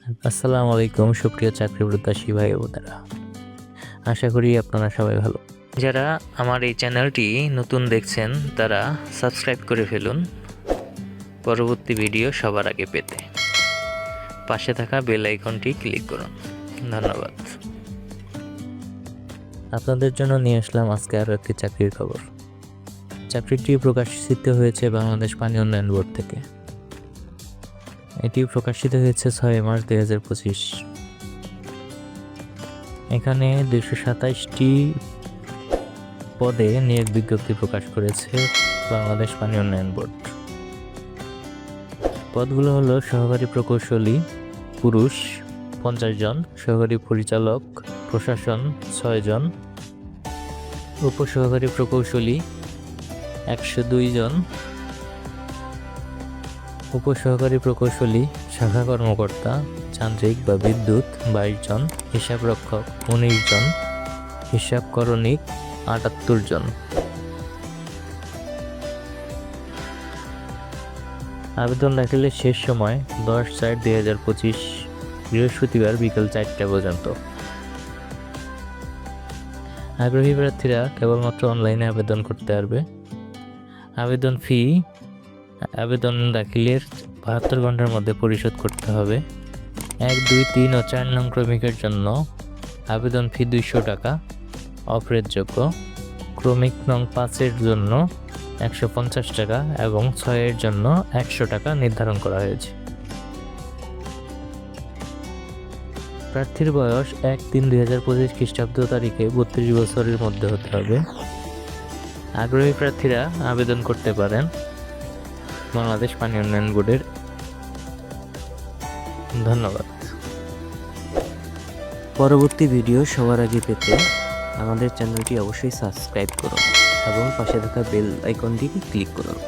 আসসালামু আলাইকুম সুপ্রিয় চাকরি প্রত্যাশী ভাই বোনেরা, আশা করি আপনারা সবাই ভালো। যারা আমার এই চ্যানেলটি নতুন দেখছেন তারা সাবস্ক্রাইব করে ফেলুন পরবর্তী ভিডিও সবার আগে পেতে। পাশে থাকা বেল আইকনটি ক্লিক করুন। ধন্যবাদ। আপনাদের জন্য নিয়ে আসলাম আজকে আরও একটি চাকরির খবর। চাকরিটি প্রকাশিত হয়েছে বাংলাদেশ পানি উন্নয়ন বোর্ড থেকে। এটি প্রকাশিত হয়েছে 6 মার্চ 2025। এখানে 227টি পদে নিয়োগ বিজ্ঞপ্তি প্রকাশ করেছে বাংলাদেশ পানি উন্নয়ন বোর্ড। পদগুলো হলো সহকারী প্রকৌশলী পুরুষ 50 জন, সহকারী পরিচালক প্রশাসন 6 জন, উপসহকারী প্রকৌশলী 102 জন, উপসহকারী প্রকৌশলী শাখা কর্মকর্তা যান্ত্রিক বা বিদ্যুৎ 22 জন, হিসাবরক্ষক 19 জন, হিসাব করণিক 78 জন। আবেদন দাখিলের শেষ সময় 10/4/2025 বৃহস্পতিবার বিকেল 4টা পর্যন্ত। আগ্রহী প্রার্থীরা কেবলমাত্র অনলাইনে আবেদন করতে পারবে। আবেদন ফি আবেদন দাখিলের 72 ঘন্টার মধ্যে পরিশোধ করতে হবে। 1, 2, 3 ও 4 নং ক্রমিকের জন্য আবেদন ফি 200 টাকা অপ্রযোজ্য। ক্রমিক নং 5-এর জন্য 150 টাকা এবং 6-এর জন্য 100 টাকা নির্ধারণ করা হয়েছে। প্রার্থীর বয়স 1/3/2025 খ্রিস্টাব্দ তারিখে 32 বছরের মধ্যে হতে হবে। আগ্রহী প্রার্থীরা আবেদন করতে পারেন বাংলাদেশ পানি উন্নয়ন বোর্ডের। ধন্যবাদ। পরবর্তী ভিডিও সবার আগে পেতে আমাদের চ্যানেলটি অবশ্যই সাবস্ক্রাইব করুন এবং পাশে থাকা বেল আইকনটি ক্লিক করুন।